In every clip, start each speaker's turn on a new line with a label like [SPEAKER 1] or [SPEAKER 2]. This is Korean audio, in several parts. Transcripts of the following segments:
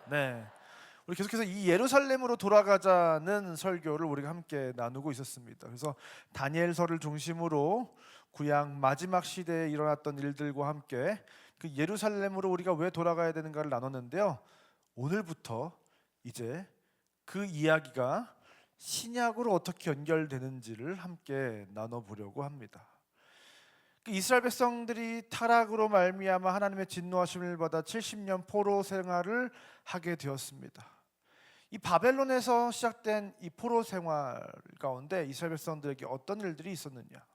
[SPEAKER 1] 네, 우리 계속해서 이 예루살렘으로 돌아가자는 설교를 우리가 함께 나누고 있었습니다. 그래서 다니엘서를 중심으로 구약 마지막 시대에 일어났던 일들과 함께 그 예루살렘으로 우리가 왜 돌아가야 되는가를 나눴는데요. 오늘부터 이제 그 이야기가 신약으로 어떻게 연결되는지를 함께 나눠보려고 합니다. 그 이스라엘 백성들이 타락으로 말미암아 하나님의 진노하심을 받아 70년 포로 생활을 하게 되었습니다. 이 바벨론에서 시작된 이 포로 생활 가운데 이스라엘 백성들에게 어떤 일들이 있었느냐?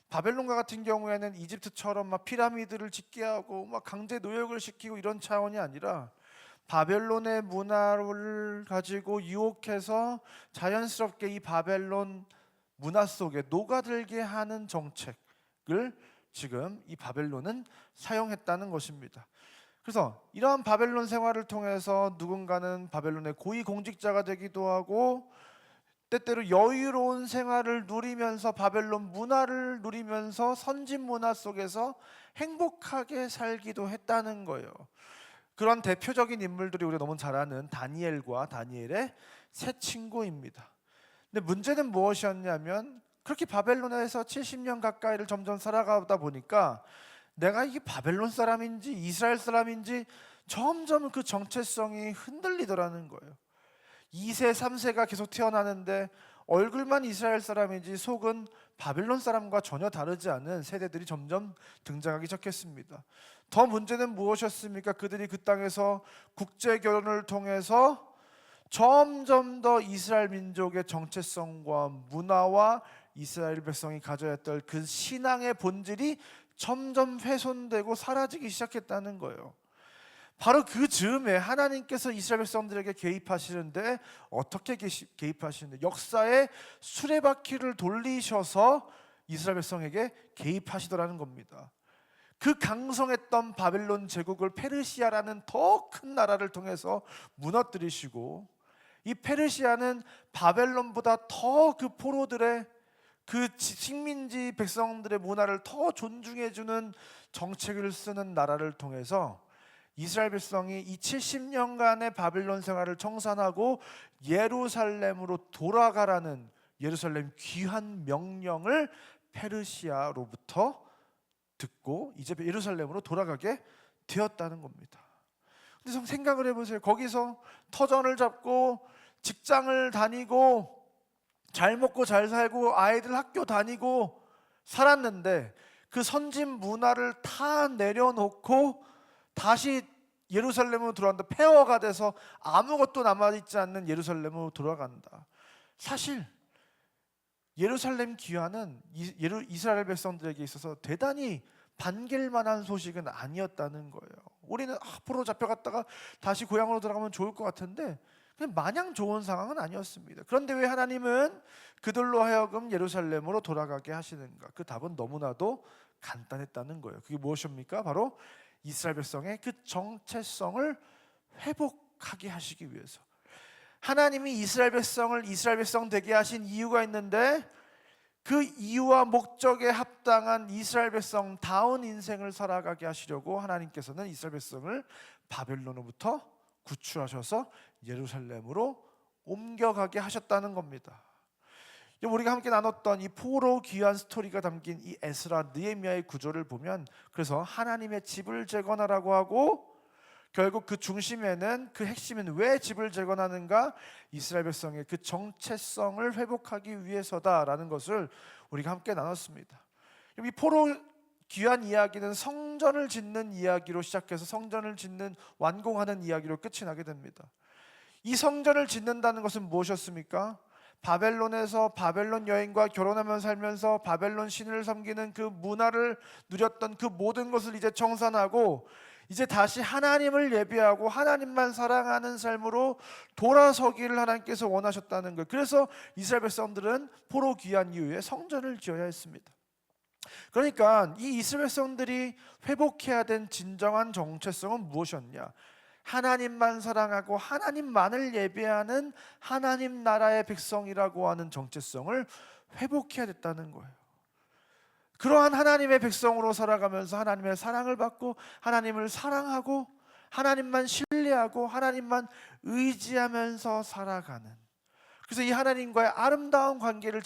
[SPEAKER 1] 바벨론과 같은 경우에는 이집트처럼 막 피라미드를 짓게 하고 막 강제 노역을 시키고 이런 차원이 아니라 바벨론의 문화를 가지고 유혹해서 자연스럽게 이 바벨론 문화 속에 녹아들게 하는 정책을 지금 이 바벨론은 사용했다는 것입니다. 그래서 이러한 바벨론 생활을 통해서 누군가는 바벨론의 고위 공직자가 되기도 하고 때때로 여유로운 생활을 누리면서 바벨론 문화를 누리면서 선진 문화 속에서 행복하게 살기도 했다는 거예요. 그런 대표적인 인물들이 우리가 너무 잘 아는 다니엘과 다니엘의 세 친구입니다. 근데 문제는 무엇이었냐면 그렇게 바벨론에서 70년 가까이를 점점 살아가다 보니까 내가 이게 바벨론 사람인지 이스라엘 사람인지 점점 그 정체성이 흔들리더라는 거예요. 2세, 3세가 계속 태어나는데 얼굴만 이스라엘 사람이지 속은 바벨론 사람과 전혀 다르지 않은 세대들이 점점 등장하기 시작했습니다. 더 문제는 무엇이었습니까? 그들이 그 땅에서 국제 결혼을 통해서 점점 더 이스라엘 민족의 정체성과 문화와 이스라엘 백성이 가져야 할 그 신앙의 본질이 점점 훼손되고 사라지기 시작했다는 거예요. 바로 그 즈음에 하나님께서 이스라엘 백성들에게 개입하시는데 어떻게 개입하시는데 역사의 수레바퀴를 돌리셔서 이스라엘 백성에게 개입하시더라는 겁니다. 그 강성했던 바벨론 제국을 페르시아라는 더 큰 나라를 통해서 무너뜨리시고 이 페르시아는 바벨론보다 더 그 포로들의 그 식민지 백성들의 문화를 더 존중해주는 정책을 쓰는 나라를 통해서 이스라엘 백성이 이 70년간의 바벨론 생활을 청산하고 예루살렘으로 돌아가라는 예루살렘 귀환 명령을 페르시아로부터 듣고 이제 예루살렘으로 돌아가게 되었다는 겁니다. 근데 생각을 해보세요. 거기서 터전을 잡고 직장을 다니고 잘 먹고 잘 살고 아이들 학교 다니고 살았는데 그 선진 문화를 다 내려놓고 다시 예루살렘으로 돌아간다. 폐허가 돼서 아무것도 남아있지 않는 예루살렘으로 돌아간다. 사실 예루살렘 귀환은 이스라엘 백성들에게 있어서 대단히 반길만한 소식은 아니었다는 거예요. 우리는 앞으로 잡혀갔다가 다시 고향으로 돌아가면 좋을 것 같은데 그냥 마냥 좋은 상황은 아니었습니다. 그런데 왜 하나님은 그들로 하여금 예루살렘으로 돌아가게 하시는가? 그 답은 너무나도 간단했다는 거예요. 그게 무엇입니까? 바로 이스라엘 백성의 그 정체성을 회복하게 하시기 위해서. 하나님이 이스라엘 백성을 이스라엘 백성 되게 하신 이유가 있는데 그 이유와 목적에 합당한 이스라엘 백성다운 인생을 살아가게 하시려고 하나님께서는 이스라엘 백성을 바벨론으로부터 구출하셔서 예루살렘으로 옮겨가게 하셨다는 겁니다. 우리가 함께 나눴던 이 포로 귀환 스토리가 담긴 이 에스라 느헤미야의 구조를 보면 그래서 하나님의 집을 재건하라고 하고 결국 그 중심에는 그 핵심은 왜 집을 재건하는가? 이스라엘 백성의 그 정체성을 회복하기 위해서다라는 것을 우리가 함께 나눴습니다. 이 포로 귀환 이야기는 성전을 짓는 이야기로 시작해서 성전을 짓는 완공하는 이야기로 끝이 나게 됩니다. 이 성전을 짓는다는 것은 무엇이었습니까? 바벨론에서 바벨론 여인과 결혼하며 살면서 바벨론 신을 섬기는 그 문화를 누렸던 그 모든 것을 이제 청산하고 이제 다시 하나님을 예배하고 하나님만 사랑하는 삶으로 돌아서기를 하나님께서 원하셨다는 거예요. 그래서 이스라엘 백성들은 포로 귀환 이후에 성전을 지어야 했습니다. 그러니까 이 이스라엘 백성들이 회복해야 된 진정한 정체성은 무엇이었냐? 하나님만 사랑하고 하나님만을 예배하는 하나님 나라의 백성이라고 하는 정체성을 회복해야 됐다는 거예요. 그러한 하나님의 백성으로 살아가면서 하나님의 사랑을 받고 하나님을 사랑하고 하나님만 신뢰하고 하나님만 의지하면서 살아가는, 그래서 이 하나님과의 아름다운 관계를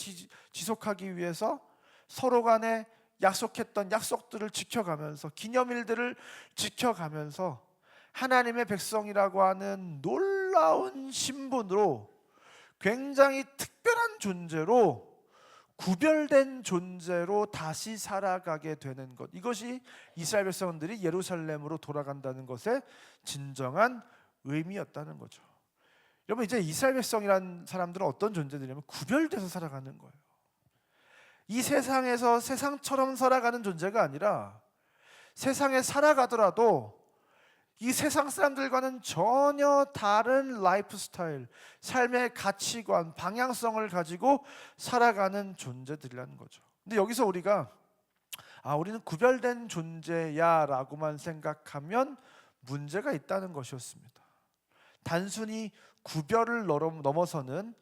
[SPEAKER 1] 지속하기 위해서 서로 간에 약속했던 약속들을 지켜가면서, 기념일들을 지켜가면서 하나님의 백성이라고 하는 놀라운 신분으로, 굉장히 특별한 존재로, 구별된 존재로 다시 살아가게 되는 것, 이것이 이스라엘 백성들이 예루살렘으로 돌아간다는 것의 진정한 의미였다는 거죠. 여러분, 이제 이스라엘 백성이라는 사람들은 어떤 존재들이냐면 구별돼서 살아가는 거예요. 이 세상에서 세상처럼 살아가는 존재가 아니라, 세상에 살아가더라도 이 세상 사람들과는 전혀 다른 라이프 스타일, 삶의 가치관, 방향성을 가지고 살아가는 존재들이라는 거죠. 근데 여기서 우리가 우리는 구별된 존재야 라고만 생각하면 문제가 있다는 것이었습니다. 단순히 구별을 넘어서는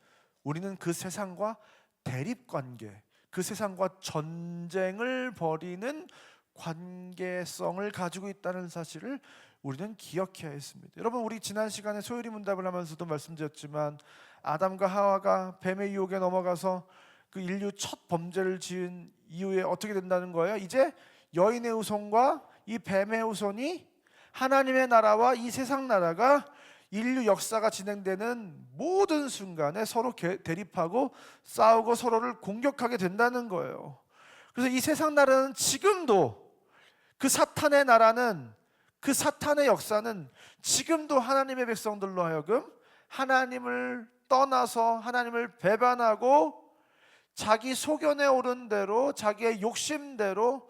[SPEAKER 1] 우리는 그 세상과 대립관계, 그 세상과 전쟁을 벌이는 관계성을 가지고 있다는 사실을 우리는 기억해야 했습니다. 여러분, 우리 지난 시간에 소요리 문답을 하면서도 말씀드렸지만, 아담과 하와가 뱀의 유혹에 넘어가서 그 인류 첫 범죄를 지은 이후에 어떻게 된다는 거예요? 이제 여인의 후손과 이 뱀의 후손이 하나님의 나라와 이 세상 나라가 인류 역사가 진행되는 모든 순간에 서로 대립하고 싸우고 서로를 공격하게 된다는 거예요. 그래서 이 세상 나라는 지금도, 그 사탄의 나라는, 그 사탄의 역사는 지금도 하나님의 백성들로 하여금 하나님을 떠나서 하나님을 배반하고 자기 소견에 오른 대로, 자기의 욕심대로,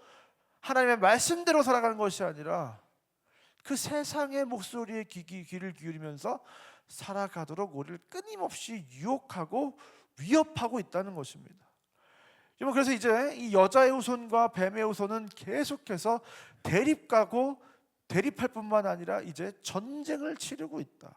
[SPEAKER 1] 하나님의 말씀대로 살아가는 것이 아니라 그 세상의 목소리에 귀를 기울이면서 살아가도록 우리를 끊임없이 유혹하고 위협하고 있다는 것입니다. 여러분, 그래서 이제 이 여자의 후손과 뱀의 후손은 계속해서 대립할 뿐만 아니라 이제 전쟁을 치르고 있다.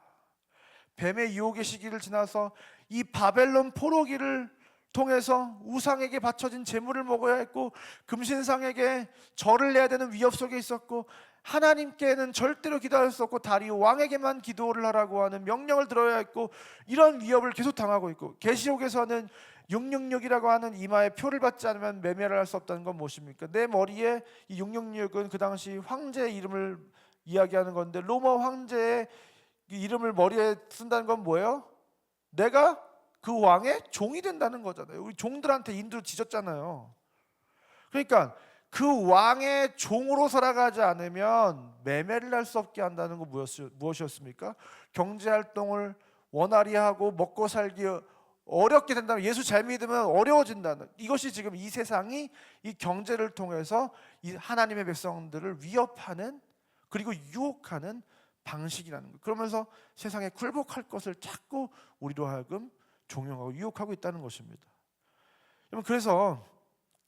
[SPEAKER 1] 뱀의 유혹의 시기를 지나서 이 바벨론 포로기를 통해서 우상에게 바쳐진 제물을 먹어야 했고, 금신상에게 절을 내야 되는 위협 속에 있었고, 하나님께는 절대로 기도할 수 없고 다리오 왕에게만 기도를 하라고 하는 명령을 들어야 했고, 이런 위협을 계속 당하고 있고, 계시록에서는 666이라고 하는 이마에 표를 받지 않으면 매매를 할 수 없다는 건 무엇입니까? 내 머리에 이 666은 그 당시 황제의 이름을 이야기하는 건데, 로마 황제의 이름을 머리에 쓴다는 건 뭐예요? 내가 그 왕의 종이 된다는 거잖아요. 우리 종들한테 인도 지졌잖아요. 그러니까 그 왕의 종으로 살아가지 않으면 매매를 할 수 없게 한다는 건 무엇이었습니까? 경제활동을 원활히 하고 먹고 살기 어렵게 된다면, 예수 잘 믿으면 어려워진다는, 이것이 지금 이 세상이 이 경제를 통해서 이 하나님의 백성들을 위협하는, 그리고 유혹하는 방식이라는 것. 그러면서 세상에 굴복할 것을 자꾸 우리로 하여금 종용하고 유혹하고 있다는 것입니다. 그래서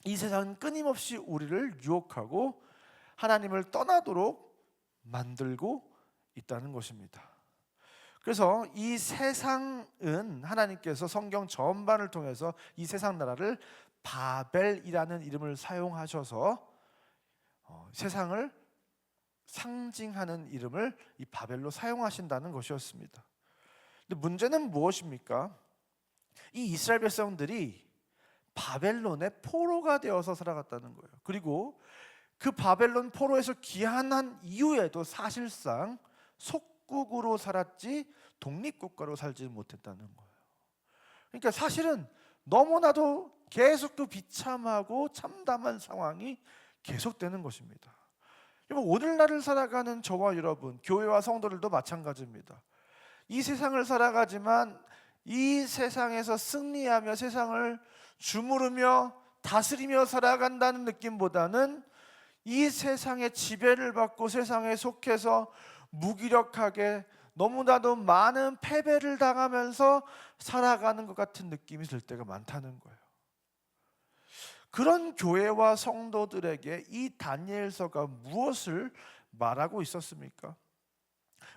[SPEAKER 1] 이 세상은 끊임없이 우리를 유혹하고 하나님을 떠나도록 만들고 있다는 것입니다. 그래서 이 세상은 하나님께서 성경 전반을 통해서 이 세상 나라를 바벨이라는 이름을 사용하셔서 세상을 상징하는 이름을 이 바벨로 사용하신다는 것이었습니다. 근데 문제는 무엇입니까? 이 이스라엘 백성들이 바벨론의 포로가 되어서 살아갔다는 거예요. 그리고 그 바벨론 포로에서 귀환한 이후에도 사실상 속국으로 살았지 독립국가로 살지 못했다는 거예요. 그러니까 사실은 너무나도 계속 또 비참하고 참담한 상황이 계속되는 것입니다. 오늘날을 살아가는 저와 여러분, 교회와 성도들도 마찬가지입니다. 이 세상을 살아가지만 이 세상에서 승리하며 세상을 주무르며 다스리며 살아간다는 느낌보다는 이 세상의 지배를 받고 세상에 속해서 무기력하게 너무나도 많은 패배를 당하면서 살아가는 것 같은 느낌이 들 때가 많다는 거예요. 그런 교회와 성도들에게 이 다니엘서가 무엇을 말하고 있었습니까?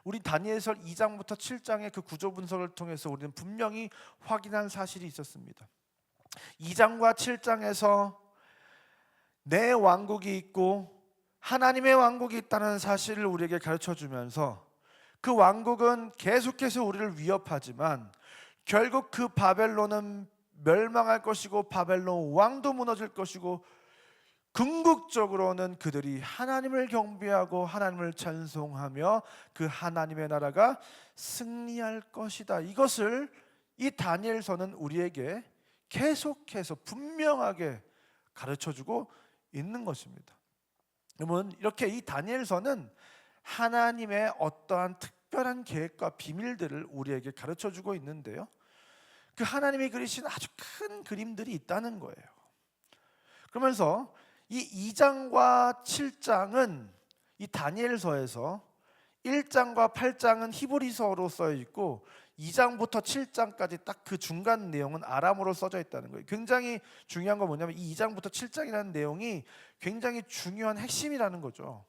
[SPEAKER 1] 우리 다니엘서 2장부터 7장의 그 구조 분석을 통해서 우리는 분명히 확인한 사실이 있었습니다. 2장과 7장에서 내 왕국이 있고 하나님의 왕국이 있다는 사실을 우리에게 가르쳐 주면서 그 왕국은 계속해서 우리를 위협하지만 결국 그 바벨론은 멸망할 것이고 바벨론 왕도 무너질 것이고 궁극적으로는 그들이 하나님을 경배하고 하나님을 찬송하며 그 하나님의 나라가 승리할 것이다. 이것을 이 다니엘서는 우리에게 계속해서 분명하게 가르쳐주고 있는 것입니다. 여러분, 이렇게 이 다니엘서는 하나님의 어떠한 특별한 계획과 비밀들을 우리에게 가르쳐주고 있는데요, 그 하나님이 그리신 아주 큰 그림들이 있다는 거예요. 그러면서 이 2장과 7장은 이 다니엘서에서 1장과 8장은 히브리서로 써 있고 2장부터 7장까지 딱 그 중간 내용은 아람어로 써져 있다는 거예요. 굉장히 중요한 건 뭐냐면 이 2장부터 7장이라는 내용이 굉장히 중요한 핵심이라는 거죠.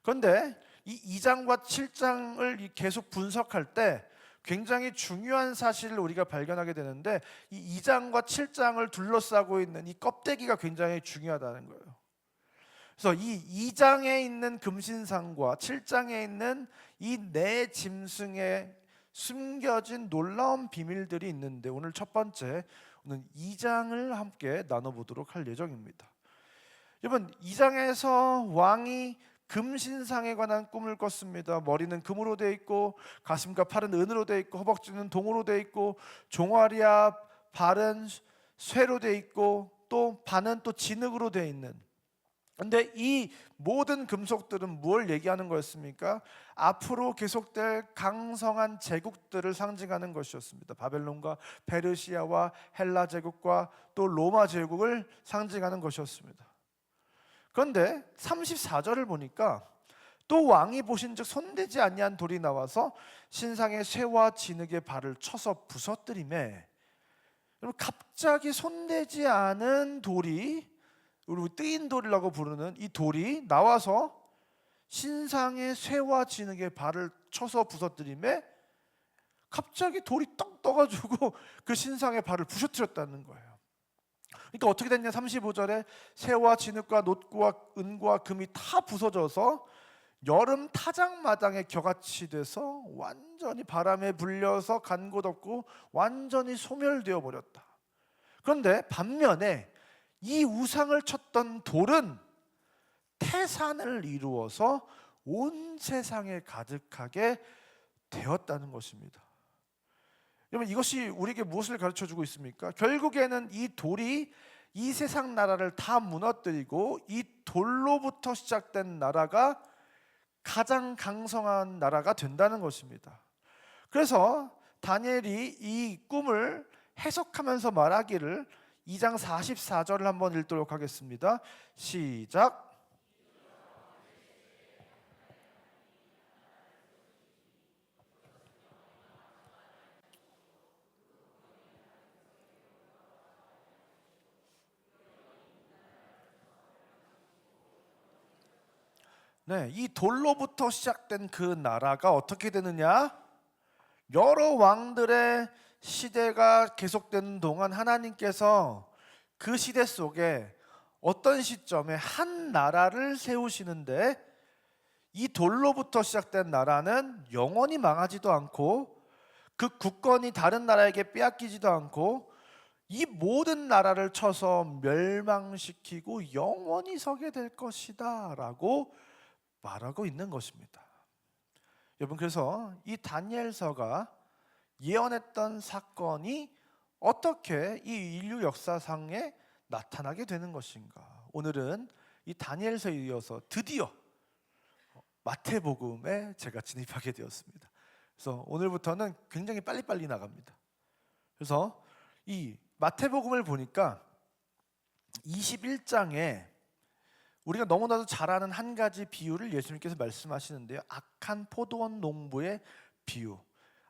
[SPEAKER 1] 그런데 이 2장과 7장을 계속 분석할 때 굉장히 중요한 사실을 우리가 발견하게 되는데, 이 2장과 7장을 둘러싸고 있는 이 껍데기가 굉장히 중요하다는 거예요. 그래서 이 2장에 있는 금신상과 7장에 있는 이 네 짐승에 숨겨진 놀라운 비밀들이 있는데, 오늘 첫 번째, 오늘 2장을 함께 나눠보도록 할 예정입니다. 여러분, 2장에서 왕이 금신상에 관한 꿈을 꿨습니다. 머리는 금으로 되어 있고 가슴과 팔은 은으로 되어 있고 허벅지는 동으로 되어 있고 종아리와 발은 쇠로 되어 있고 또 반은 또 진흙으로 되어 있는. 그런데 이 모든 금속들은 뭘 얘기하는 거였습니까? 앞으로 계속될 강성한 제국들을 상징하는 것이었습니다. 바벨론과 페르시아와 헬라 제국과 또 로마 제국을 상징하는 것이었습니다. 그런데 34절을 보니까 또 왕이 보신즉 손대지 아니한 돌이 나와서 신상의 쇠와 진흙의 발을 쳐서 부서뜨리매, 여러분, 갑자기 손대지 않은 돌이, 우리 뜨인 돌이라고 부르는 이 돌이 나와서 신상의 쇠와 진흙의 발을 쳐서 부서뜨리매 갑자기 돌이 떡 떠가지고 그 신상의 발을 부서뜨렸다는 거예요. 그러니까 어떻게 됐냐? 35절에 쇠와 진흙과 놋과 은과 금이 다 부서져서 여름 타작마당에 겨같이 돼서 완전히 바람에 불려서 간 곳 없고 완전히 소멸되어 버렸다. 그런데 반면에 이 우상을 쳤던 돌은 태산을 이루어서 온 세상에 가득하게 되었다는 것입니다. 여러분, 이것이 우리에게 무엇을 가르쳐주고 있습니까? 결국에는 이 돌이 이 세상 나라를 다 무너뜨리고 이 돌로부터 시작된 나라가 가장 강성한 나라가 된다는 것입니다. 그래서 다니엘이 이 꿈을 해석하면서 말하기를 2장 44절을 한번 읽도록 하겠습니다. 시작. 네, 이 돌로부터 시작된 그 나라가 어떻게 되느냐? 여러 왕들의 시대가 계속되는 동안 하나님께서 그 시대 속에 어떤 시점에 한 나라를 세우시는데, 이 돌로부터 시작된 나라는 영원히 망하지도 않고 그 국권이 다른 나라에게 빼앗기지도 않고 이 모든 나라를 쳐서 멸망시키고 영원히 서게 될 것이다 라고 말하고 있는 것입니다. 여러분, 그래서 이 다니엘서가 예언했던 사건이 어떻게 이 인류 역사상에 나타나게 되는 것인가? 오늘은 이 다니엘서에 이어서 드디어 마태복음에 제가 진입하게 되었습니다. 그래서 오늘부터는 굉장히 빨리빨리 나갑니다. 그래서 이 마태복음을 보니까 21장에 우리가 너무나도 잘 아는 한 가지 비유를 예수님께서 말씀하시는데요, 악한 포도원 농부의 비유,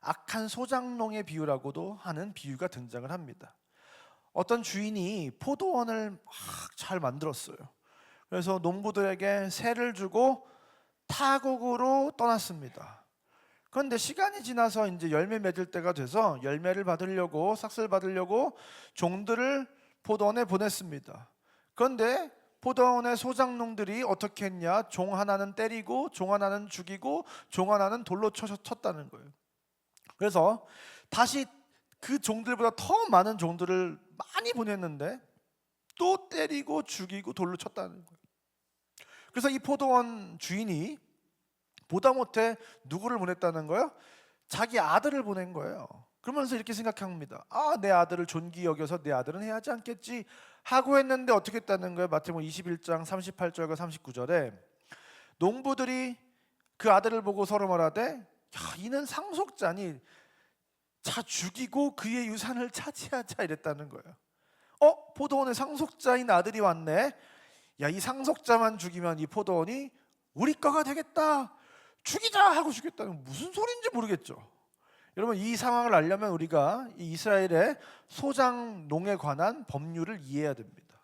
[SPEAKER 1] 악한 소장농의 비유라고도 하는 비유가 등장을 합니다. 어떤 주인이 포도원을 막 잘 만들었어요. 그래서 농부들에게 세를 주고 타국으로 떠났습니다. 그런데 시간이 지나서 이제 열매 맺을 때가 돼서 열매를 받으려고, 삭슬 받으려고 종들을 포도원에 보냈습니다. 그런데 포도원의 소장농들이 어떻게 했냐? 종 하나는 때리고 종 하나는 죽이고 종 하나는 돌로 쳤다는 거예요. 그래서 다시 그 종들보다 더 많은 종들을 많이 보냈는데 또 때리고 죽이고 돌로 쳤다는 거예요. 그래서 이 포도원 주인이 보다 못해 누구를 보냈다는 거예요? 자기 아들을 보낸 거예요. 그러면서 이렇게 생각합니다. 내 아들을 존귀 여겨서 내 아들은 해야 하지 않겠지 하고 했는데 어떻게 했다는 거예요? 마태복음 21장 38절과 39절에 농부들이 그 아들을 보고 서로 말하되 이는 상속자니 자 죽이고 그의 유산을 차지하자 이랬다는 거예요. 포도원에 상속자인 아들이 왔네. 이 상속자만 죽이면 이 포도원이 우리 거가 되겠다. 죽이자 하고 죽였다는 무슨 소리인지 모르겠죠. 여러분, 이 상황을 알려면 우리가 이 이스라엘의 소장농에 관한 법률을 이해해야 됩니다.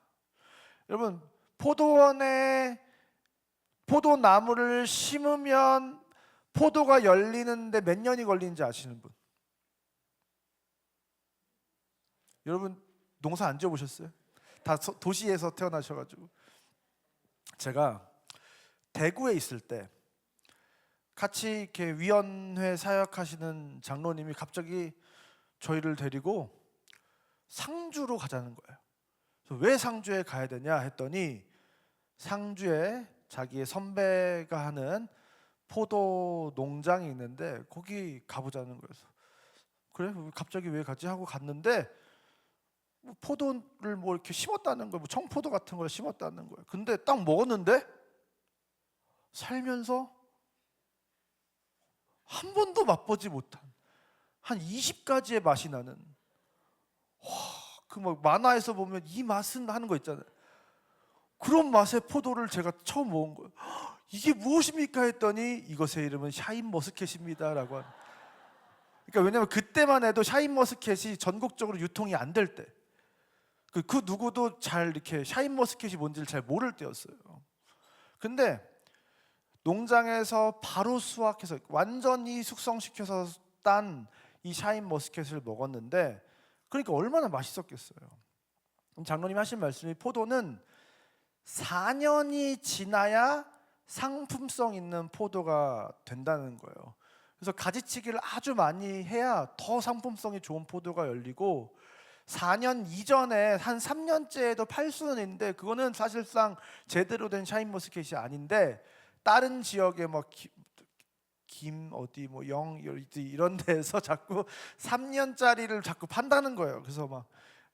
[SPEAKER 1] 여러분, 포도나무를 심으면 포도가 열리는데 몇 년이 걸리는지 아시는 분? 여러분 농사 안 지어보셨어요? 다 도시에서 태어나셔가지고. 제가 대구에 있을 때 같이 이렇게 위원회 사역하시는 장로님이 갑자기 저희를 데리고 상주로 가자는 거예요. 그래서 왜 상주에 가야 되냐 했더니 상주에 자기의 선배가 하는 포도 농장이 있는데 거기 가보자는 거예요. 그래? 갑자기 왜 가지 하고 갔는데 포도를 이렇게 심었다는 거예요. 청포도 같은 걸 심었다는 거예요. 근데 딱 먹었는데 살면서 한 번도 맛보지 못한 한 20가지의 맛이 나는, 그 만화에서 보면 이 맛은 하는 거 있잖아요. 그런 맛의 포도를 제가 처음 먹은 거예요. 이게 무엇입니까 했더니 이것의 이름은 샤인머스켓입니다라고 하는. 그러니까 왜냐면 그때만 해도 샤인머스켓이 전국적으로 유통이 안 될 때, 그 누구도 잘 이렇게 샤인머스켓이 뭔지를 잘 모를 때였어요. 근데 농장에서 바로 수확해서 완전히 숙성시켜서 딴 이 샤인머스켓을 먹었는데, 그러니까 얼마나 맛있었겠어요. 장로님 하신 말씀이 포도는 4년이 지나야 상품성 있는 포도가 된다는 거예요. 그래서 가지치기를 아주 많이 해야 더 상품성이 좋은 포도가 열리고, 4년 이전에 한 3년째에도 팔 수는 있는데 그거는 사실상 제대로 된 샤인머스켓이 아닌데, 다른 지역에 김 어디 영 이런 데서 자꾸 3년짜리를 자꾸 판다는 거예요. 그래서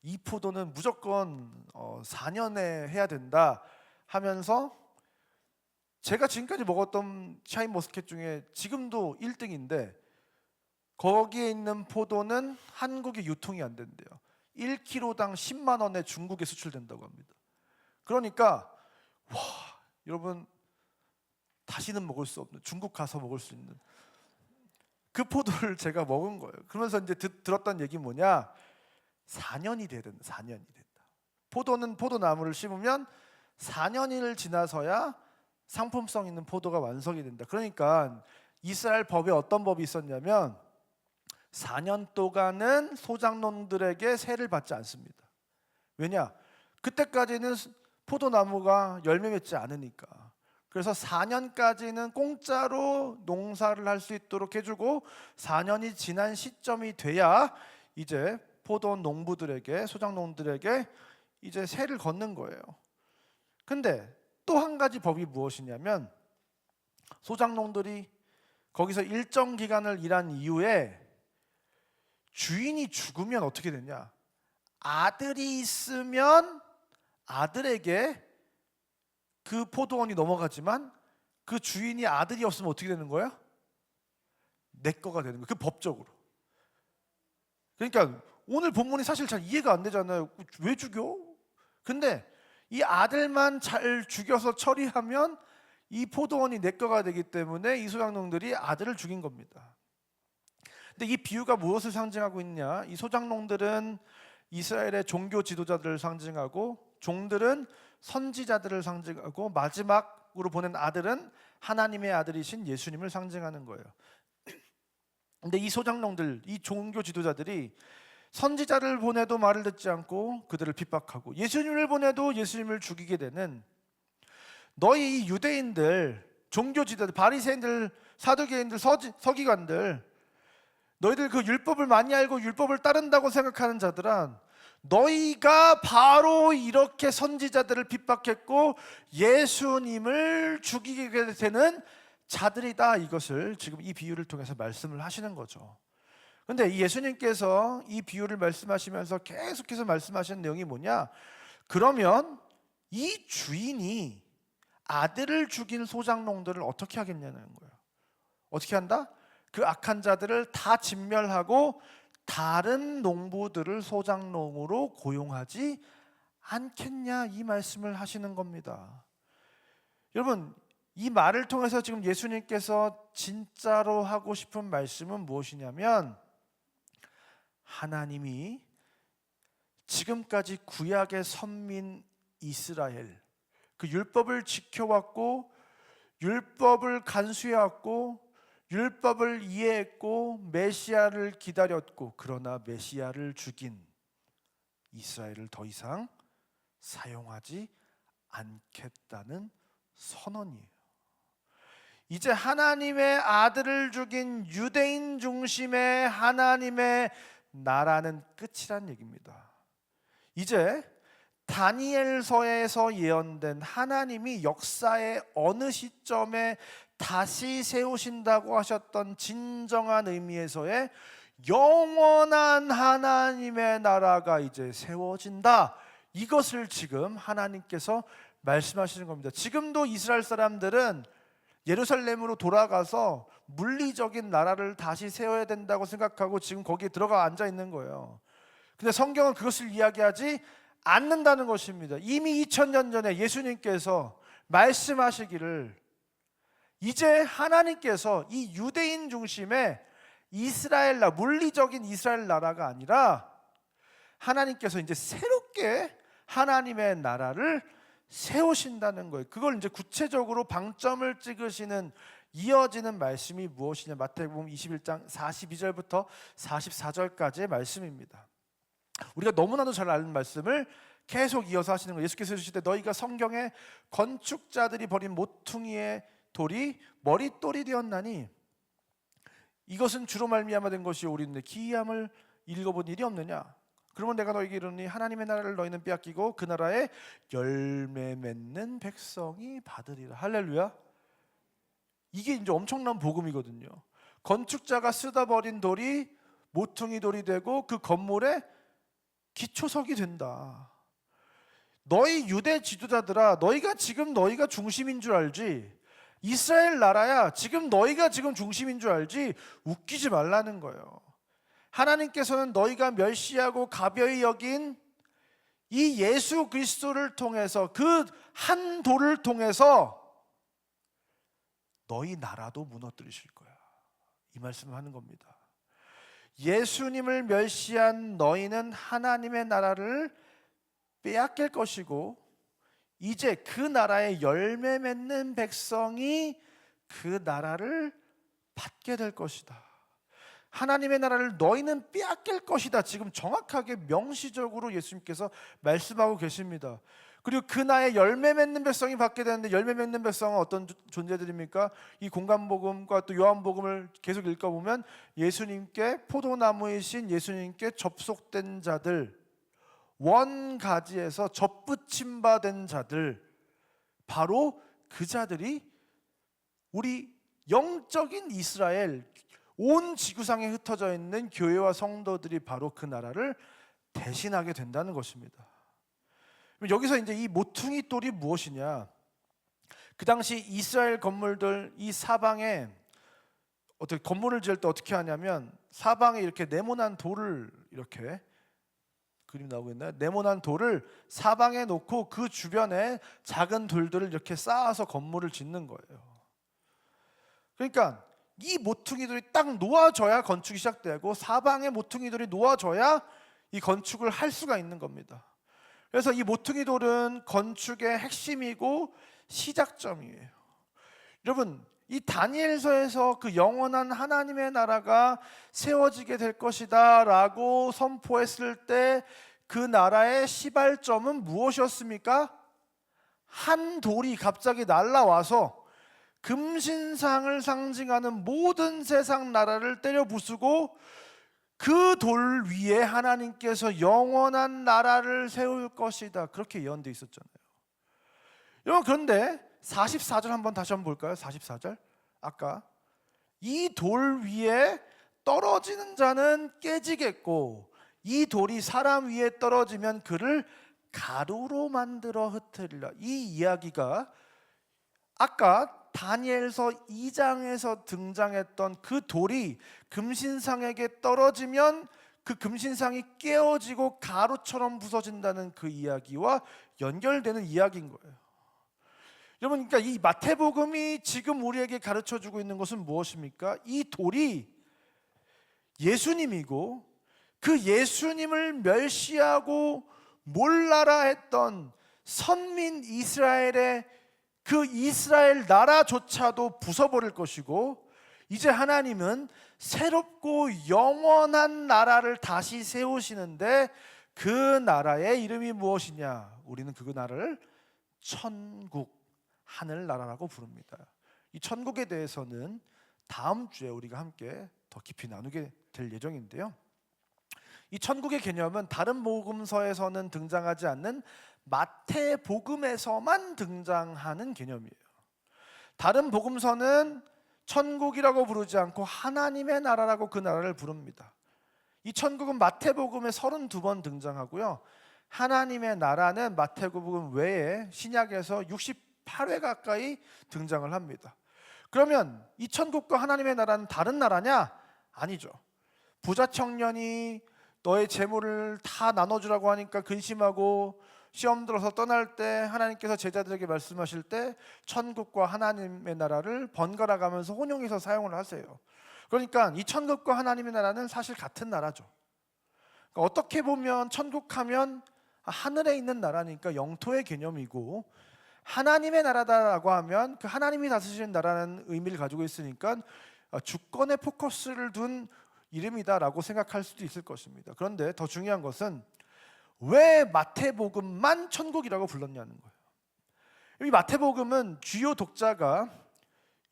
[SPEAKER 1] 이 포도는 무조건 4년에 해야 된다 하면서, 제가 지금까지 먹었던 샤인머스켓 중에 지금도 1등인데 거기에 있는 포도는 한국에 유통이 안 된대요. 1kg당 10만 원에 중국에 수출된다고 합니다. 그러니까 여러분 다시는 먹을 수 없는, 중국 가서 먹을 수 있는 그 포도를 제가 먹은 거예요. 그러면서 이제 들었던 얘기 뭐냐? 4년이 돼야 된다. 4년이 된다. 포도는 포도나무를 심으면 4년을 지나서야 상품성 있는 포도가 완성이 된다. 그러니까 이스라엘 법에 어떤 법이 있었냐면 4년 동안은 소장농들에게 세를 받지 않습니다. 왜냐? 그때까지는 포도나무가 열매 맺지 않으니까. 그래서 4년까지는 공짜로 농사를 할 수 있도록 해주고, 4년이 지난 시점이 돼야 이제 포도원 농부들에게, 소장농들에게 이제 세를 걷는 거예요. 근데 또 한 가지 법이 무엇이냐면, 소장농들이 거기서 일정 기간을 일한 이후에 주인이 죽으면 어떻게 되냐? 아들이 있으면 아들에게 그 포도원이 넘어가지만, 그 주인이 아들이 없으면 어떻게 되는 거야? 내 거가 되는 거야. 그 법적으로. 그러니까 오늘 본문이 사실 잘 이해가 안 되잖아요. 왜 죽여? 근데 이 아들만 잘 죽여서 처리하면 이 포도원이 내 거가 되기 때문에 이 소장농들이 아들을 죽인 겁니다. 근데 이 비유가 무엇을 상징하고 있냐? 이 소장농들은 이스라엘의 종교 지도자들을 상징하고, 종들은 선지자들을 상징하고, 마지막으로 보낸 아들은 하나님의 아들이신 예수님을 상징하는 거예요. 근데 이 소장농들, 이 종교 지도자들이 선지자를 보내도 말을 듣지 않고 그들을 핍박하고 예수님을 보내도 예수님을 죽이게 되는 너희 이 유대인들, 종교지도자들, 바리새인들, 사두개인들, 서기관들, 너희들 그 율법을 많이 알고 율법을 따른다고 생각하는 자들아, 너희가 바로 이렇게 선지자들을 핍박했고 예수님을 죽이게 되는 자들이다. 이것을 지금 이 비유를 통해서 말씀을 하시는 거죠. 그런데 이 예수님께서 이 비유를 말씀하시면서 계속해서 말씀하시는 내용이 뭐냐? 그러면 이 주인이 아들을 죽인 소작농들을 어떻게 하겠냐는 거예요. 어떻게 한다? 그 악한 자들을 다 진멸하고 다른 농부들을 소작농으로 고용하지 않겠냐, 이 말씀을 하시는 겁니다. 여러분, 이 말을 통해서 지금 예수님께서 진짜로 하고 싶은 말씀은 무엇이냐면, 하나님이 지금까지 구약의 선민 이스라엘, 그 율법을 지켜왔고 율법을 간수해왔고 율법을 이해했고 메시아를 기다렸고, 그러나 메시아를 죽인 이스라엘을 더 이상 사용하지 않겠다는 선언이에요. 이제 하나님의 아들을 죽인 유대인 중심의 하나님의 나라는 끝이란 얘기입니다. 이제 다니엘서에서 예언된 하나님이 역사의 어느 시점에 다시 세우신다고 하셨던 진정한 의미에서의 영원한 하나님의 나라가 이제 세워진다. 이것을 지금 하나님께서 말씀하시는 겁니다. 지금도 이스라엘 사람들은 예루살렘으로 돌아가서 물리적인 나라를 다시 세워야 된다고 생각하고 지금 거기에 들어가 앉아 있는 거예요. 근데 성경은 그것을 이야기하지 않는다는 것입니다. 이미 2000년 전에 예수님께서 말씀하시기를, 이제 하나님께서 이 유대인 중심의 이스라엘 나라, 물리적인 이스라엘 나라가 아니라 하나님께서 이제 새롭게 하나님의 나라를 세우신다는 거예요. 그걸 이제 구체적으로 방점을 찍으시는 이어지는 말씀이 무엇이냐? 마태복음 21장 42절부터 44절까지의 말씀입니다. 우리가 너무나도 잘 아는 말씀을 계속 이어서 하시는 거예요. 예수께서 이르시되 너희가 성경에 건축자들이 버린 모퉁이의 돌이 머릿돌이 되었나니 이것은 주로 말미암아 된 것이요 우리는 기이함을 읽어본 일이 없느냐? 그러면 내가 너희에게 이르노니 하나님의 나라를 너희는 빼앗기고 그 나라에 열매 맺는 백성이 받으리라. 할렐루야. 이게 이제 엄청난 복음이거든요. 건축자가 쓰다 버린 돌이 모퉁이 돌이 되고 그 건물에 기초석이 된다. 너희 유대 지도자들아, 너희가 중심인 줄 알지? 이스라엘 나라야, 너희가 지금 중심인 줄 알지? 웃기지 말라는 거예요. 하나님께서는 너희가 멸시하고 가벼이 여긴 이 예수 그리스도를 통해서, 그 한 돌을 통해서 너희 나라도 무너뜨리실 거야. 이 말씀을 하는 겁니다. 예수님을 멸시한 너희는 하나님의 나라를 빼앗길 것이고, 이제 그 나라에 열매 맺는 백성이 그 나라를 받게 될 것이다. 하나님의 나라를 너희는 빼앗길 것이다. 지금 정확하게 명시적으로 예수님께서 말씀하고 계십니다. 그리고 그 나라에 열매 맺는 백성이 받게 되는데, 열매 맺는 백성은 어떤 존재들입니까? 이 공간복음과 또 요한복음을 계속 읽어보면 예수님께, 포도나무이신 예수님께 접속된 자들, 원가지에서 접붙임 받은 자들, 바로 그 자들이 우리 영적인 이스라엘, 온 지구상에 흩어져 있는 교회와 성도들이 바로 그 나라를 대신하게 된다는 것입니다. 여기서 이제 이 모퉁이 돌이 무엇이냐? 그 당시 이스라엘 건물들, 이 사방에 어떻게 건물을 지을 때 어떻게 하냐면, 사방에 이렇게 네모난 돌을, 이렇게 그림 나오고 있나요? 네모난 돌을 사방에 놓고 그 주변에 작은 돌들을 이렇게 쌓아서 건물을 짓는 거예요. 그러니까 이 모퉁이돌이 딱 놓아져야 건축이 시작되고, 사방에 모퉁이돌이 놓아져야 이 건축을 할 수가 있는 겁니다. 그래서 이 모퉁이돌은 건축의 핵심이고 시작점이에요. 여러분, 이 다니엘서에서 그 영원한 하나님의 나라가 세워지게 될 것이다 라고 선포했을 때 그 나라의 시발점은 무엇이었습니까? 한 돌이 갑자기 날라와서 금신상을 상징하는 모든 세상 나라를 때려 부수고 그 돌 위에 하나님께서 영원한 나라를 세울 것이다, 그렇게 예언되어 있었잖아요. 여러분, 그런데 44절 한번 다시 한번 볼까요? 44절. 아까 이 돌 위에 떨어지는 자는 깨지겠고 이 돌이 사람 위에 떨어지면 그를 가루로 만들어 흩으리라. 이 이야기가 아까 다니엘서 2장에서 등장했던 그 돌이 금신상에게 떨어지면 그 금신상이 깨어지고 가루처럼 부서진다는 그 이야기와 연결되는 이야기인 거예요. 여러분, 그러니까 이 마태복음이 지금 우리에게 가르쳐주고 있는 것은 무엇입니까? 이 돌이 예수님이고 그 예수님을 멸시하고 몰라라 했던 선민 이스라엘의 그 이스라엘 나라조차도 부숴버릴 것이고, 이제 하나님은 새롭고 영원한 나라를 다시 세우시는데 그 나라의 이름이 무엇이냐? 우리는 그 나라를 천국, 하늘나라라고 부릅니다. 이 천국에 대해서는 다음 주에 우리가 함께 더 깊이 나누게 될 예정인데요, 이 천국의 개념은 다른 복음서에서는 등장하지 않는 마태복음에서만 등장하는 개념이에요. 다른 복음서는 천국이라고 부르지 않고 하나님의 나라라고 그 나라를 부릅니다. 이 천국은 마태복음에 32번 등장하고요, 하나님의 나라는 마태복음 외에 신약에서 68회 가까이 등장을 합니다. 그러면 이 천국과 하나님의 나라는 다른 나라냐? 아니죠. 부자 청년이 너의 재물을 다 나눠주라고 하니까 근심하고 시험 들어서 떠날 때 하나님께서 제자들에게 말씀하실 때 천국과 하나님의 나라를 번갈아 가면서 혼용해서 사용을 하세요. 그러니까 이 천국과 하나님의 나라는 사실 같은 나라죠. 그러니까 어떻게 보면 천국하면 하늘에 있는 나라니까 영토의 개념이고, 하나님의 나라다라고 하면 그 하나님이 다스리는 나라는 의미를 가지고 있으니까 주권에 포커스를 둔 이름이다라고 생각할 수도 있을 것입니다. 그런데 더 중요한 것은 왜 마태복음만 천국이라고 불렀냐는 거예요. 이 마태복음은 주요 독자가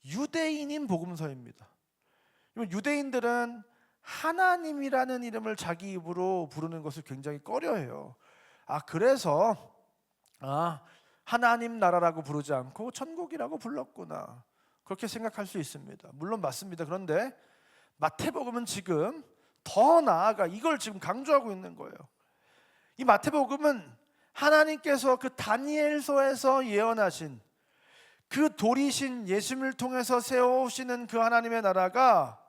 [SPEAKER 1] 유대인인 복음서입니다. 유대인들은 하나님이라는 이름을 자기 입으로 부르는 것을 굉장히 꺼려해요. 그래서 하나님 나라라고 부르지 않고 천국이라고 불렀구나, 그렇게 생각할 수 있습니다. 물론 맞습니다. 그런데 마태복음은 지금 더 나아가 이걸 지금 강조하고 있는 거예요. 이 마태복음은 하나님께서 그 다니엘서에서 예언하신 그 돌이신 예수님을 통해서 세우시는 그 하나님의 나라가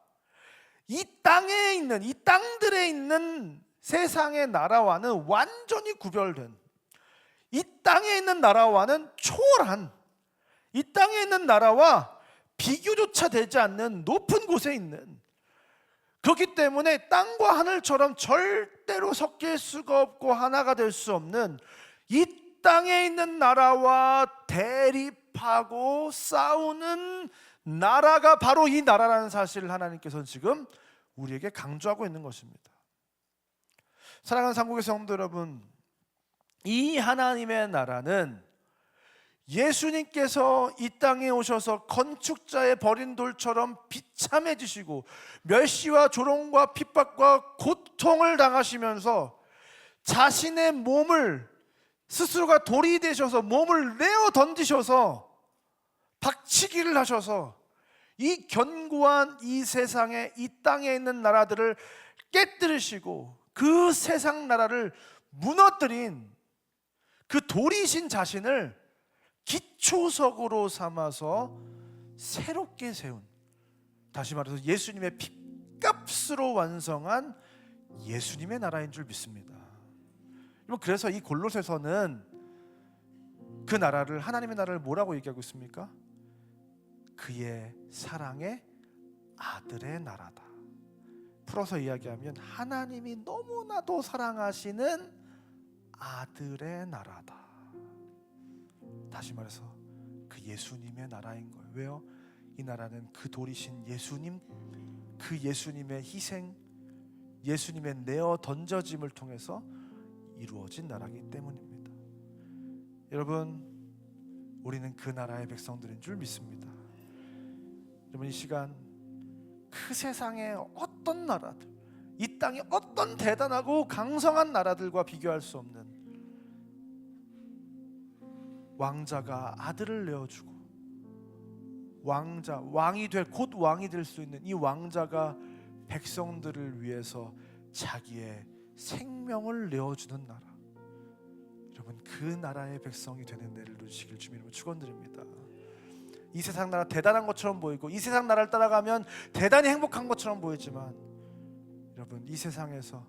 [SPEAKER 1] 이 땅에 있는, 이 땅들에 있는 세상의 나라와는 완전히 구별된, 이 땅에 있는 나라와는 초월한, 이 땅에 있는 나라와 비교조차 되지 않는 높은 곳에 있는, 그렇기 때문에 땅과 하늘처럼 절대로 섞일 수가 없고 하나가 될 수 없는 이 땅에 있는 나라와 대립하고 싸우는 나라가 바로 이 나라라는 사실을 하나님께서는 지금 우리에게 강조하고 있는 것입니다. 사랑하는 삼국의 성도 여러분, 이 하나님의 나라는 예수님께서 이 땅에 오셔서 건축자의 버린 돌처럼 비참해지시고 멸시와 조롱과 핍박과 고통을 당하시면서 자신의 몸을 스스로가 돌이 되셔서 몸을 내어 던지셔서 박치기를 하셔서 이 견고한 이 세상에, 이 땅에 있는 나라들을 깨뜨리시고 그 세상 나라를 무너뜨린 그 돌이신 자신을 기초석으로 삼아서 새롭게 세운, 다시 말해서 예수님의 핏값으로 완성한 예수님의 나라인 줄 믿습니다. 그래서 이 골로새서는 그 나라를, 하나님의 나라를 뭐라고 얘기하고 있습니까? 그의 사랑의 아들의 나라다. 풀어서 이야기하면 하나님이 너무나도 사랑하시는 아들의 나라다. 다시 말해서 그 예수님의 나라인 거예요. 왜요? 이 나라는 그 돌이신 예수님, 그 예수님의 희생, 예수님의 내어 던져짐을 통해서 이루어진 나라이기 때문입니다. 여러분, 우리는 그 나라의 백성들인 줄 믿습니다. 여러분, 이 시간 그 세상의 어떤 나라들, 이 땅의 어떤 대단하고 강성한 나라들과 비교할 수 없는 왕자가 아들을 내어주고 왕이 될, 곧 왕이 될 수 있는 이 왕자가 백성들을 위해서 자기의 생명을 내어주는 나라, 여러분 그 나라의 백성이 되는 내를 누리시길 주님 이름으로 축원드립니다. 이 세상 나라 대단한 것처럼 보이고 이 세상 나라를 따라가면 대단히 행복한 것처럼 보이지만, 여러분 이 세상에서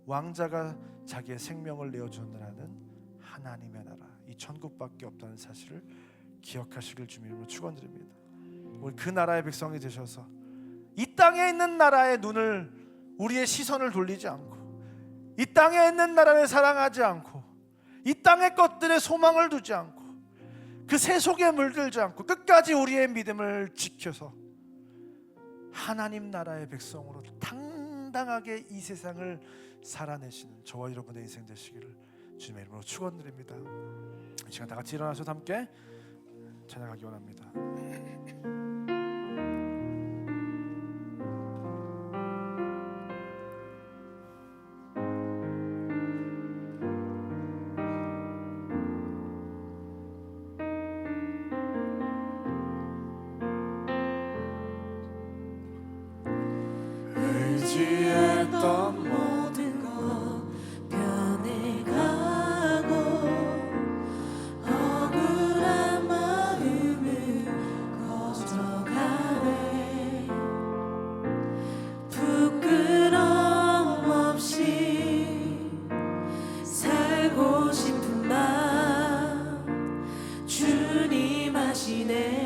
[SPEAKER 1] 왕자가 자기의 생명을 내어주는 나라는 하나님의 나라, 이 천국밖에 없다는 사실을 기억하시길 주님 이름으로 축원드립니다. 우리 그 나라의 백성이 되셔서 이 땅에 있는 나라의 눈을, 우리의 시선을 돌리지 않고, 이 땅에 있는 나라를 사랑하지 않고, 이 땅의 것들에 소망을 두지 않고, 그 세속에 물들지 않고 끝까지 우리의 믿음을 지켜서 하나님 나라의 백성으로 당당하게 이 세상을 살아내시는 저와 여러분의 인생 되시기를 주님의 이름으로 축원드립니다. 이 시간 다 같이 일어나셔서 함께 찬양하기 원합니다.
[SPEAKER 2] 의지했던 모든 것 변해가고 억울한 마음을 거둬가네. 부끄러움 없이 살고 싶은 마음 주님 아시네.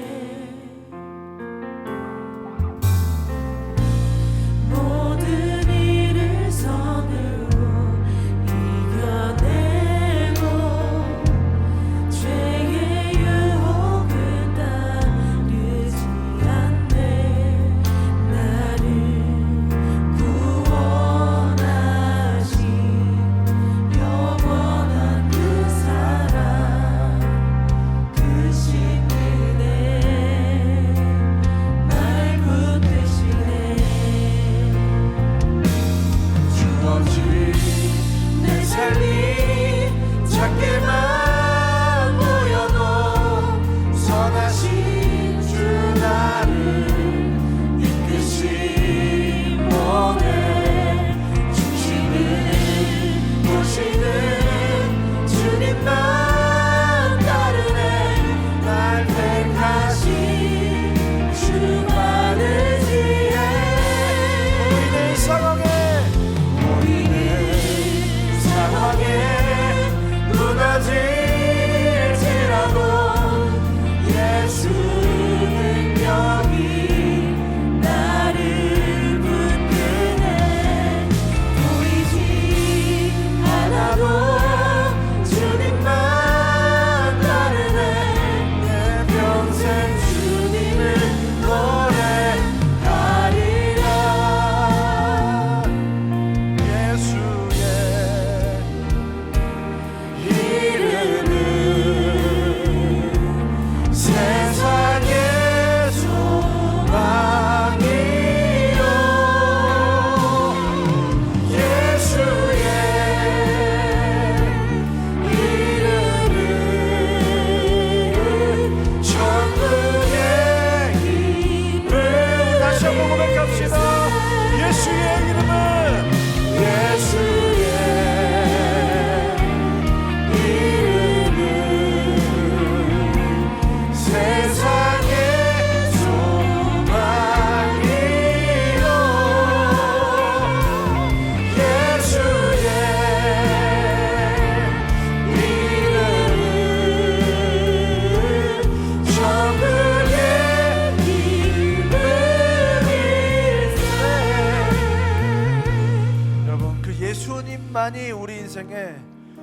[SPEAKER 1] 예수님만이 우리 인생의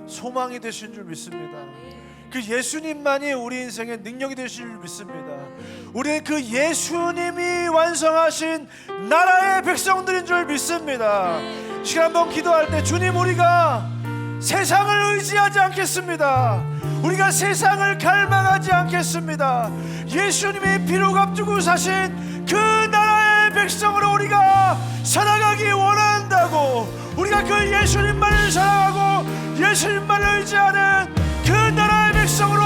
[SPEAKER 1] 소망이 되신 줄 믿습니다. 그 예수님만이 우리 인생의 능력이 되실 줄 믿습니다. 우리는 그 예수님이 완성하신 나라의 백성들인 줄 믿습니다. 시간 한번 기도할 때 주님, 우리가 세상을 의지하지 않겠습니다. 우리가 세상을 갈망하지 않겠습니다. 예수님이 피로 값주고 사신 그 나라의 백성으로 우리가 살아가기 원한다고, 우리가 그 예수님만을 사랑하고 예수님만을 의지하는 그 나라의 백성으로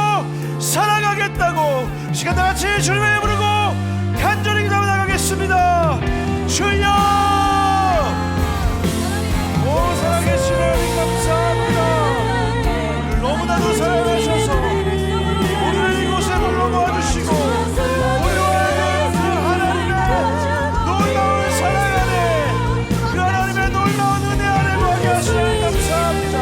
[SPEAKER 1] 살아가겠다고 시간 다 같이 주님을 부르고 간절히 기도하며 나가겠습니다. 주여, 오 살아계신 하나님 감사합니다. 너무나도 사랑하셔서 우리를 이곳에 불러 모아주시고 우리와 그 하나님의 놀라운 사랑 안에, 그 하나님의 놀라운 은혜 안에 거하게 하시니 감사합니다.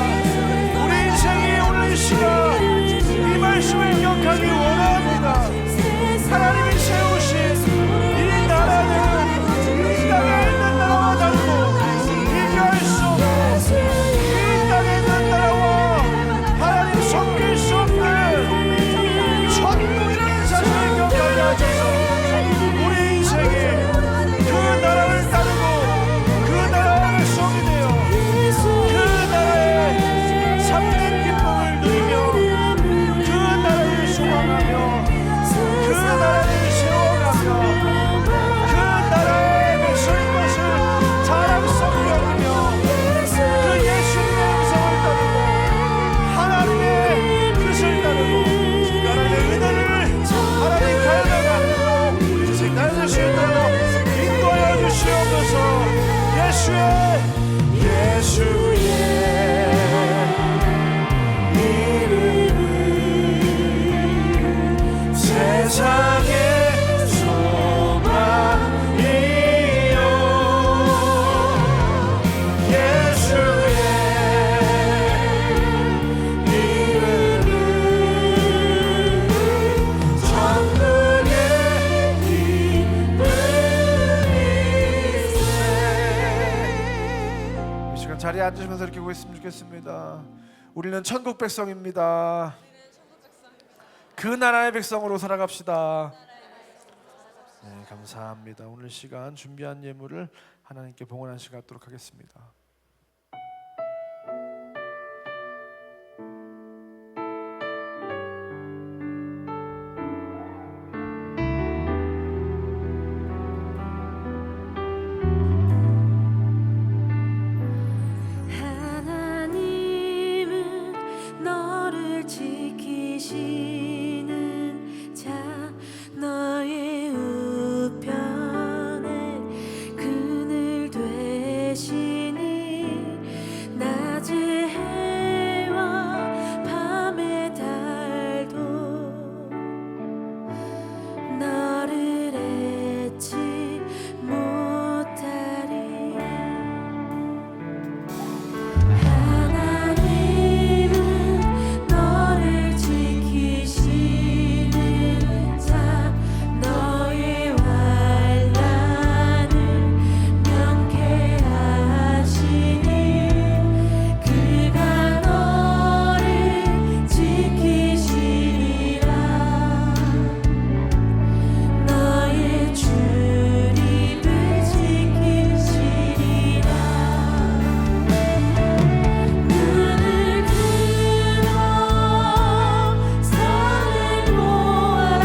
[SPEAKER 1] 우리 인생이 오늘 이 시간 이 말씀을 기억하기 원합니다. 하나님이 세우신 이 나라는 이 땅에 있는 나라와 다르고 비교할 수 없고, 이 땅에 있는 나라와 하나님 섞일 수 없는 천국이라는 사실을 기억하게 하셔서 우리 인생에 그 나라를 따르고 그 나라의 백성이 되어 그 나라의 참된 기쁨을 누리며 그 나라를 소망하며 그 나라를 세워가며 그 나라의 백성인 것을 자랑스럽게 여기며 그 예수님의 음성을 따르고 하나님의 뜻을 따르고 그 하나님의 은혜를 하나님 갈망하며 우리 인생 나를 수 있도록 인도하여 주시옵소서. 예수의 이름은 세상의 소망이요, 예수의 이름은 천국의 기쁨이세. 이 시간 자리에 앉으시면서 이렇게 고했으면 좋겠습니다. 우리는 천국 백성입니다. 그 나라의 백성으로 살아갑시다. 네, 감사합니다. 오늘 시간 준비한 예물을 하나님께 봉헌한 시간 갖도록 하겠습니다.
[SPEAKER 2] 하나님은 너를 지키시는 자, 너의 우편에 그늘 되시니 낮의 해와 밤의 달도 너를 잊지 못하리. 하나님은 너를 지키시는 자, 너의 환난을 명쾌하시니 그가 너를 지키시리라. 너의 출입을 지키시리라. 눈을 들어 산을 보아라.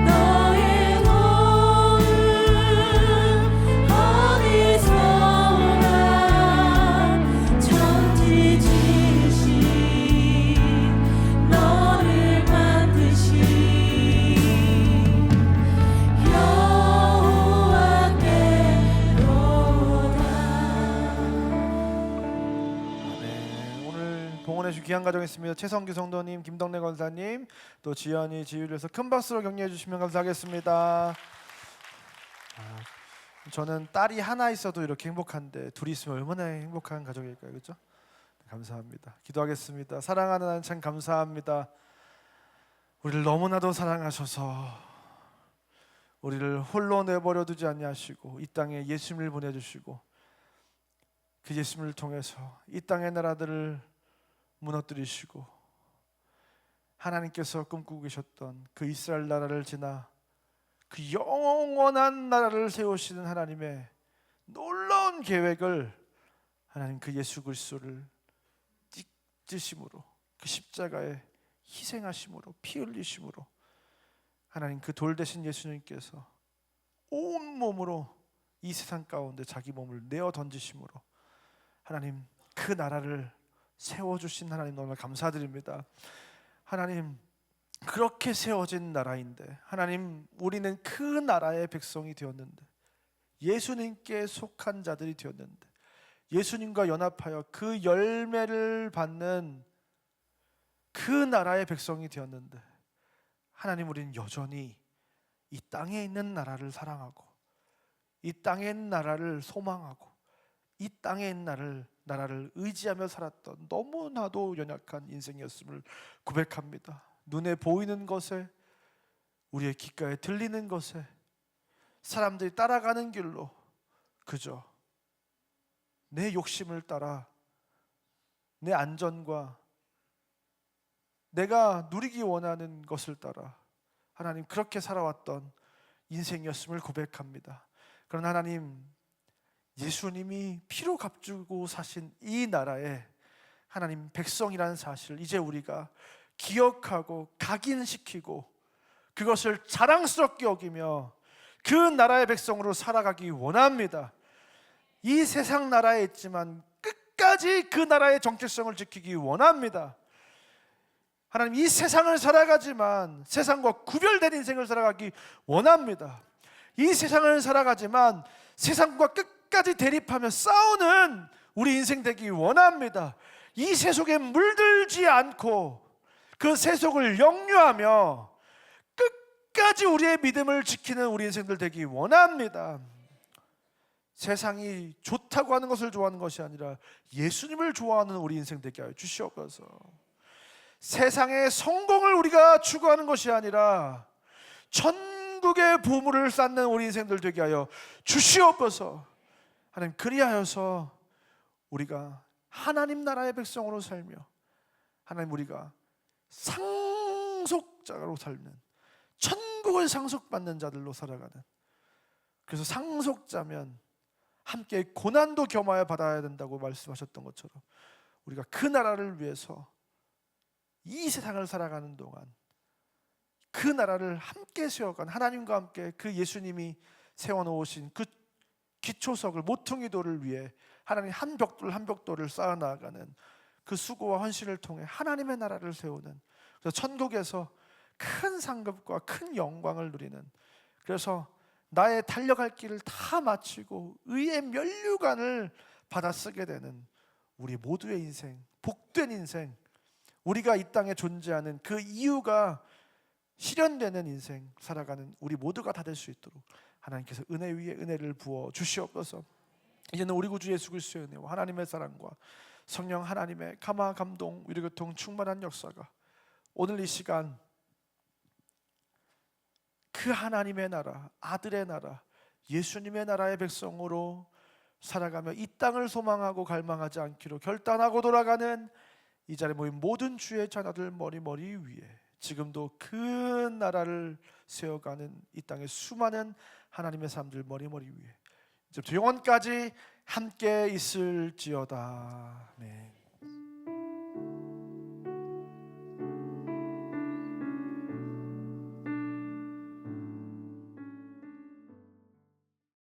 [SPEAKER 2] 너의 도움 어디서 오나. 천지 지으신 너를 만드신 여호와께로다.
[SPEAKER 1] 네, 오늘 봉헌해 주신 귀한 가정 있습니다. 최성규 성도님, 김덕래 권사님, 또 지연이 지유리에서 큰 박수로 격려해 주시면 감사하겠습니다. 저는 딸이 하나 있어도 이렇게 행복한데 둘이 있으면 얼마나 행복한 가족일까요, 그렇죠? 감사합니다. 기도하겠습니다. 사랑하는 하나님 참 감사합니다. 우리를 너무나도 사랑하셔서 우리를 홀로 내버려 두지 아니하시고 이 땅에 예수님을 보내주시고 그 예수님을 통해서 이 땅의 나라들을 무너뜨리시고 하나님께서 꿈꾸고 계셨던 그 이스라엘 나라를 지나 그 영원한 나라를 세우시는 하나님의 놀라운 계획을 하나님 그 예수 그리스도를 찢으심으로, 그 십자가에 희생하심으로, 피 흘리심으로 하나님 그 돌 대신 예수님께서 온 몸으로 이 세상 가운데 자기 몸을 내어 던지심으로 하나님 그 나라를 세워주신 하나님 너무나 감사드립니다. 하나님 그렇게 세워진 나라인데 하나님 우리는 그 나라의 백성이 되었는데, 예수님께 속한 자들이 되었는데, 예수님과 연합하여 그 열매를 받는 그 나라의 백성이 되었는데, 하나님 우리는 여전히 이 땅에 있는 나라를 사랑하고 이 땅에 있는 나라를 소망하고 이 땅에 있는 나라를 의지하며 살았던 너무나도 연약한 인생이었음을 고백합니다. 눈에 보이는 것에, 우리의 귓가에 들리는 것에, 사람들이 따라가는 길로 그저 내 욕심을 따라 내 안전과 내가 누리기 원하는 것을 따라 하나님 그렇게 살아왔던 인생이었음을 고백합니다. 그러나 하나님 예수님이 피로 값주고 사신 이 나라에 하나님 백성이라는 사실을 이제 우리가 기억하고 각인시키고 그것을 자랑스럽게 여기며 그 나라의 백성으로 살아가기 원합니다. 이 세상 나라에 있지만 끝까지 그 나라의 정체성을 지키기 원합니다. 하나님 이 세상을 살아가지만 세상과 구별된 인생을 살아가기 원합니다. 이 세상을 살아가지만 세상과 끝까지 대립하며 싸우는 우리 인생 되기 원합니다. 이 세속에 물들지 않고 그 세속을 역류하며 끝까지 우리의 믿음을 지키는 우리 인생들 되기 원합니다. 세상이 좋다고 하는 것을 좋아하는 것이 아니라 예수님을 좋아하는 우리 인생 되게 하여 주시옵소서. 세상의 성공을 우리가 추구하는 것이 아니라 천국의 보물을 쌓는 우리 인생들 되게 하여 주시옵소서. 하나님 그리하여서 우리가 하나님 나라의 백성으로 살며 하나님 우리가 상속자로 살는, 천국을 상속받는 자들로 살아가는, 그래서 상속자면 함께 고난도 겸하여 받아야 된다고 말씀하셨던 것처럼 우리가 그 나라를 위해서 이 세상을 살아가는 동안 그 나라를 함께 세워간 하나님과 함께 그 예수님이 세워놓으신 그 기초석을, 모퉁이돌을 위해 하나님 한 벽돌 한 벽돌을 쌓아나가는 그 수고와 헌신을 통해 하나님의 나라를 세우는, 그래서 천국에서 큰 상급과 큰 영광을 누리는, 그래서 나의 달려갈 길을 다 마치고 의의 면류관을 받아 쓰게 되는 우리 모두의 인생, 복된 인생, 우리가 이 땅에 존재하는 그 이유가 실현되는 인생 살아가는 우리 모두가 다 될 수 있도록 하나님께서 은혜 위에 은혜를 부어 주시옵소서. 이제는 우리 구주 예수 그리스도의 은혜와 하나님의 사랑과 성령 하나님의 감화 감동 위로교통 충만한 역사가 오늘 이 시간 그 하나님의 나라, 아들의 나라, 예수님의 나라의 백성으로 살아가며 이 땅을 소망하고 갈망하지 않기로 결단하고 돌아가는 이 자리에 모인 모든 주의 자녀들 머리 위에 지금도 그 나라를 세워가는 이 땅의 수많은 하나님의 사람들 머리 위에 이제부터 영원까지 함께 있을지어다. 아멘.